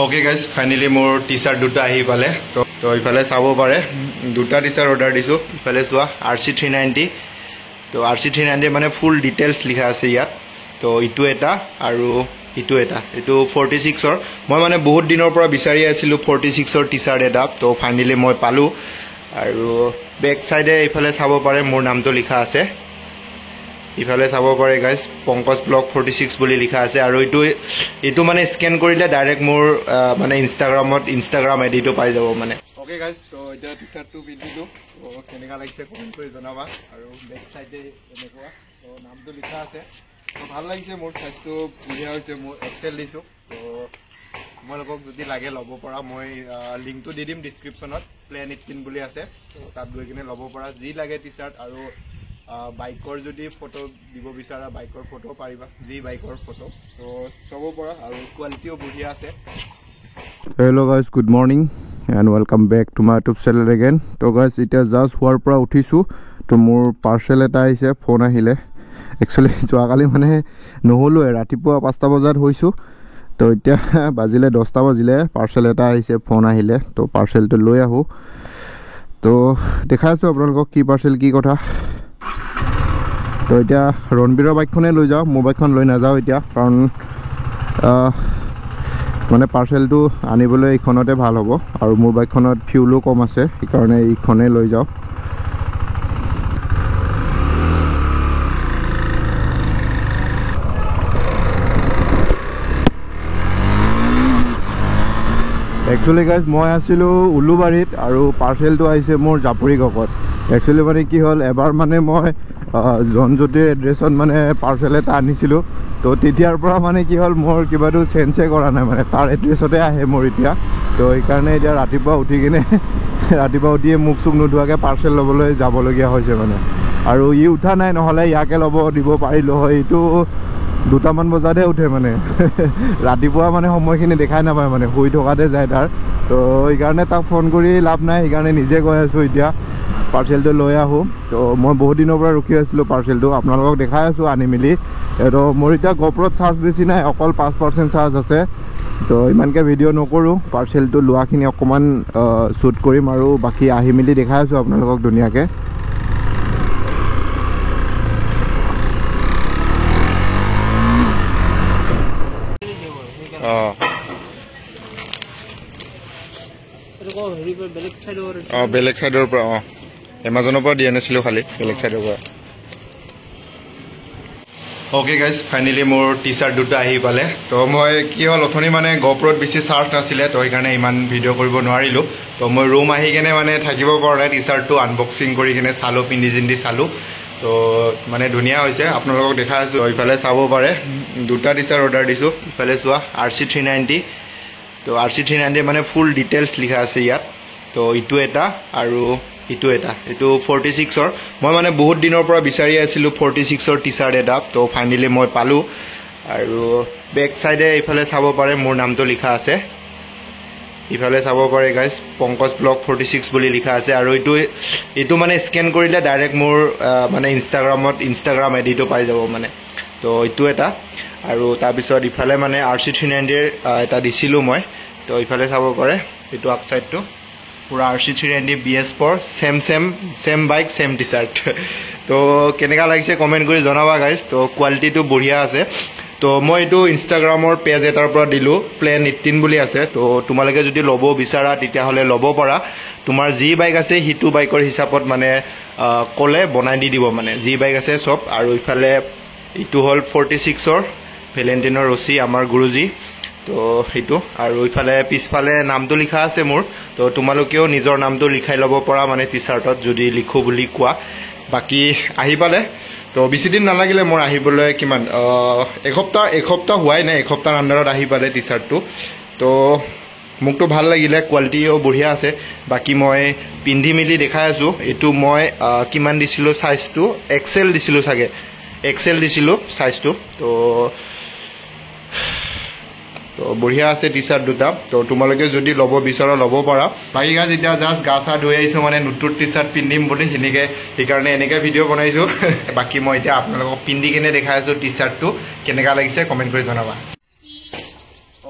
Okay guys finally more T shirt दुटा आহি পালে तो इफाले চাব পাৰে দুটা টি শাৰ্ট অৰ্ডাৰ দিছো ইফালে চোৱা RC 390 তো RC 390 মানে ফুল ডিটেইলস লিখা আছে ইয়াত তো ইটো এটা আৰু ইটো এটা ইটো 46 ৰ মই মানে বহুত দিনৰ পৰা বিচাৰি আছিলো 46 ৰ টি শাৰ্ট এটা তো ফাইনালি মই পালো আৰু বেক সাইডে ইফালে চাব পাৰে মোৰ নামটো লিখা আছে ইফালে চাব পাৰে গাইস পংকজ ব্লগ 46 বুলি লিখা আছে আৰু ইটো মানে স্ক্যান কৰিলে ডাইৰেক্ট মোৰ মানে ইনষ্টাগ্ৰাম আইডিটো পাই যাব মানে ওকে গাইস তো এটা টি শাৰ্টটো পিন্ধিলো তো কেনেকা লাগিছে কমেন্ট কৰি জনাবা আৰু বেক সাইডে এনেকুৱা তো নামটো লিখা আছে তো ভাল লাগিছে মোৰ সাইজটো বুঢ়িয়া হৈছে মোৰ এক্সেল দিছো তো তোমালোকক যদি লাগে লব পৰা মই লিংকটো দি দিম ডেসক্ৰিপচনত প্লেন 18 বুলি আছে তো তাত গৈ কিনে লব পৰা যি লাগে টি শাৰ্ট আৰু বাইকৰ যদি ফটো দিব বিচাৰা বাইকৰ ফটো পাৰিবা যি বাইকৰ ফটো তো চাব পৰা আৰু কোৱালিটিও বুঢ়িয়া আছে hello guys good morning and welcome back to my YouTube channel again তো গাইস এটা জাস্ট হোৱাৰ পৰা উঠিছো তো মোৰ পাৰ্সেল এটা আহিছে ফোন আহিলে একচুয়ালি যোৱাকালি মানে নহলো ৰাতিপুৱা 5টা বজাত হৈছো তো এতিয়া বাজিলে 10টা বাজিলে পাৰ্সেল এটা আহিছে ফোন আহিলে তো পাৰ্সেলটো লৈ আহো তো দেখাইছো আপোনালোকক কি পাৰ্সেল কি কথা তো এতিয়া ৰণবীৰৰ বাইকখনে লৈ যাও মোৰ বাইকখন লৈ নাযাও এতিয়া কাৰণ মানে পাৰ্সেলটো আনিবলৈ ইখনতে ভাল হ'ব আৰু মোৰ বাইকখনত ফিউলো কম আছে সেইকাৰণে ইখনে লৈ যাও एक्चुअली गाइस মই আছিলো উলুবাৰীত আৰু পাৰ্সেলটো আহিছে মোৰ জাপুৰি গকত एक्चुअली মানে কি হল এবাৰ মানে মই জনজ্যোতিৰ এড্ৰেছত মানে পাৰ্সেল এটা আনিছিলো তো তেতিয়াৰ পৰা মানে কি হল মোৰ কিবাটো চেঞ্জে কৰা নাই মানে তাৰ এড্ৰেছতে আহে মোৰ এতিয়া তো এই কাৰণে এতিয়া ৰাতিপুৱা উঠি কিনে ৰাতিপুৱা উঠিয়ে মুখ সুখ নুধুৱাকে পাৰ্সেল লবলৈ যাবলগীয়া হৈছে মানে আৰু ই উঠা নাই নহলে ইয়াকে লব দিব পাৰিলো হয় ইটো 2টামান বজাতে উঠে মানে ৰাতিপুৱা মানে সময়খিনি দেখাই নাপায় মানে শুই থকাতে যায় তাৰ তো এই কাৰণে তাক ফোন কৰি লাভ নাই এই কাৰণে নিজে গৈ আছো এতিয়া পাৰ্সেলটো লৈ আহো তো মই বহুত দিনৰ পৰা ৰখি আছিলো পাৰ্সেলটো আপোনালোকক দেখাই আছো আনি মিলি তো মোৰ এতিয়া গোপ্ৰত চাৰ্জ বেছি নাই অকল 5% চাৰ্জ আছে তো ইমানকে ভিডিঅ' নকৰো পাৰ্সেলটো লোৱাখিনি অকমান শুট কৰিম আৰু বাকি আহি মিলি দেখাই আছো আপোনালোকক ধুনীয়াকে বেলেগ সাইডৰ পৰা এমাজনৰ পৰা দিয়া নাছিলো খালি বেলেগ সাইডৰ পৰা okay guys finally more T shirt दुटा आহি পালে তো মই কি হল অথনি মানে গোপ্ৰত বেছি চাৰ্জ নাছিলে তো এই কাৰণে ইমান ভিডিঅ' কৰিব নোৱাৰিলো তো মই ৰুম আহি কিনে মানে থাকিব পৰা নাই টি শাৰ্টটো আনবক্সিং কৰি কিনে চালো পিন্ধি চালো তো মানে ধুনীয়া হৈছে আপোনালোকক দেখাই আছো ইফালে চাব পাৰে দুটা টি শাৰ্ট অৰ্ডাৰ দিছো ইফালে চোৱা RC 390 তো RC 390 মানে ফুল ডিটেইলস লিখা আছে ইয়াত তো ইটো এটা আৰু ইটো এটা ইটো 46 ৰ মই মানে বহুত দিনৰ পৰা বিচাৰি আছিলো 46 ৰ টি শাৰ্ট এটা তো ফাইনালি মই পালো আৰু বেক সাইডে ইফালে চাব পাৰে মোৰ নামটো লিখা আছে ইফালে চাব পাৰে গাইস পংকজ ব্লগ 46 বুলি লিখা আছে আৰু ইটো মানে স্ক্যান কৰিলে ডাইৰেক্ট মোৰ মানে ইনষ্টাগ্ৰাম আইডিটো পাই যাব মানে তো ইটো এটা আৰু তাৰ পিছত ইফালে মানে RC 390 এটা দিছিলো মই তো ইফালে চাব পাৰে ইটো আপ সাইডটো पूरा RC 390 BS4 same bike same T shirt तो केनेका লাগিছে কমেন্ট কৰি জনাবা গাইস তো কোৱালিটিটো বঢ়িয়া আছে তো মই এটো ইনষ্টাগ্ৰামৰ পেজ এটাৰ পৰা দিলো প্লেন 18 বুলি আছে তো তোমালোকে যদি লব বিচাৰা তেতিয়া হলে লব পৰা তোমাৰ যি বাইক আছে হিটু বাইকৰ হিচাপত মানে কলে বনাই দিব মানে যি বাইক আছে সব আৰু ইফালে ইটো হল 46 ৰ ভেলেন্টিনৰ ৰচি আমাৰ গুৰুজি তো হেতু আৰু ইফালে পিছফালে নামটো লিখা আছে মোৰ তো তোমালোকেও নিজৰ নামটো লিখাই লব পৰা মানে টি শাৰ্টত যদি লিখো বুলি কোৱা বাকি আহি পালে তো বেছি দিন নালাগিলে মোৰ আহিবলৈ কিমান এসপ্তাহ হোৱাই নাই এসপ্তাহৰ আন্ডাৰত আহি পালে টি শাৰ্টটো তো মুকটো ভাল লাগিলে কোৱালিটিও বঢ়িয়া আছে বাকি মই পিন্ধি মিলি দেখাই আছো এটো মই কিমান দিছিলো সাইজটো এক্সেল দিছিলো সাগে এক্সেল দিছিলো সাইজটো তো তো বঢ়িয়া আছে টি শার্ট দুটা তো তোমালোকে যদি লব বিচাৰা লব পাৰা বাকি গাইস এটা জাস্ট গাছা ধুই আইছো মানে নতুন টি শার্ট পিন্ধিম বুলি হিনিকে সেইকাৰণে এনেকে ভিডিঅ' বনাইছো বাকি মই এতিয়া আপোনালোকক পিন্ধি কিনে দেখাই আছো টি শার্টটো কেনেকা লাগিছে কমেন্ট কৰি জনাবা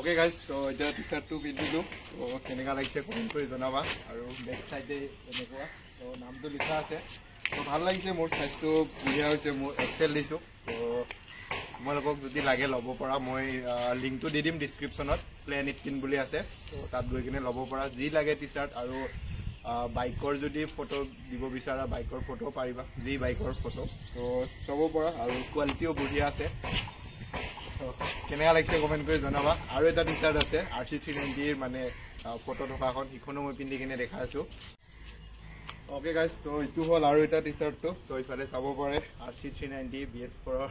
অ'কে গাইজ, তো এতিয়া টি চাৰ্টটো পিন্ধিলোঁ, তো কেনেকুৱা লাগিছে কমেণ্ট কৰি জনাবা। আৰু বেক চাইডে এনেকুৱা, তো নামটো লিখা আছে, তো ভাল লাগিছে। মোৰ চাইজটো বঢ়িয়া হৈছে, মোৰ এক্সেল দিছোঁ। তো তোমালোকক যদি লাগে ল'ব পৰা, মই লিংকটো দি দিম ডিছক্ৰিপশ্যনত, প্লেন 18 বুলি আছে, তো তাত গৈ কিনে ল'ব পৰা। যি লাগে টি চাৰ্ট আৰু বাইকৰ যদি ফটো দিব বিচাৰা, বাইকৰ ফটো পাৰিবা, যি বাইকৰ ফটো, তো চাব পৰা। আৰু কোৱালিটিও বঢ়িয়া আছে। কেনেকুৱা লাগিছে কমেণ্ট কৰি জনাবা। আৰু এটা টি চাৰ্ট আছে RC390 মানে ফটো থকাখন, সিখনো মই পিন্ধি কিনে দেখাই আছোঁ। অ'কে গাইজ, তো এইটো হ'ল আৰু এটা টি চাৰ্টটো, তো ইফালে চাব পাৰে RC390 BS4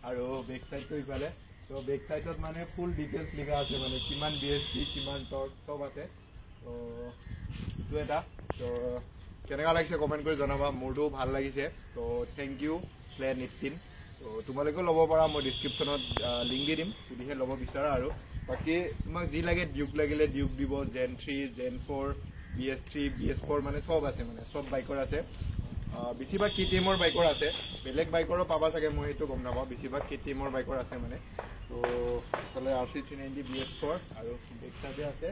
আৰু বেক চাইডটো ইফালে। তো বেক চাইডত মানে ফুল ডিটেইলছ লিখা আছে, মানে কিমান BSP, কিমান টৰ্ক চব আছে। তো এইটো এটা, তো কেনেকুৱা লাগিছে কমেণ্ট কৰি জনাবা। মোৰতো ভাল লাগিছে। তো থেংক ইউ প্লেন 18। তো তোমালোকেও ল'ব পাৰা, মই ডিছক্ৰিপশ্যনত লিংক দি দিম যদিহে ল'ব বিচাৰা। আৰু বাকী তোমাক যি লাগে, ডিউক লাগিলে ডিউক দিব, Gen 3, Gen 4, BS3, BS4 মানে চব আছে, মানে চব বাইকৰ আছে। বেছিভাগ KTM-ৰ বাইকৰ আছে, বেলেগ বাইকৰো পাবা চাগে, মই সেইটো গম নাপাওঁ। বেছিভাগ KTM-ৰ বাইকৰ আছে মানে। তো এইফালে RC390 BS4 আৰু বেক চাইডে আছে।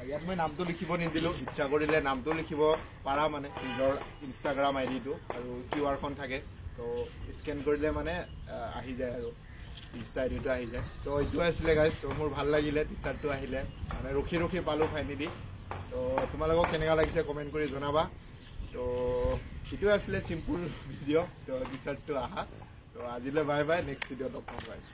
ইয়াত মই নামটো লিখিব নিদিলোঁ, ইচ্ছা কৰিলে নামটো লিখিব পাৰা, মানে নিজৰ ইনষ্টাগ্ৰাম ID-টো, আৰু QR-খন থাকে, তো স্কেন কৰিলে মানে আহি যায়, আৰু ইনষ্টা ID-টো আহি যায়। তো এইটোৱে আছিলে গাইজ। তো মোৰ ভাল লাগিলে টি চাৰ্টটো আহিলে, মানে ৰখি ৰখি পালোঁ ফাইনেলি। তো তোমালোকক কেনেকুৱা লাগিছে কমেণ্ট কৰি জনাবা। তো এইটোৱে আছিলে চিম্পুল ভিডিঅ', তো টি চাৰ্টটো আহা। তো আজিলৈ বাই বাই, নেক্সট ভিডিঅ'ত লগ পাম গাইজ।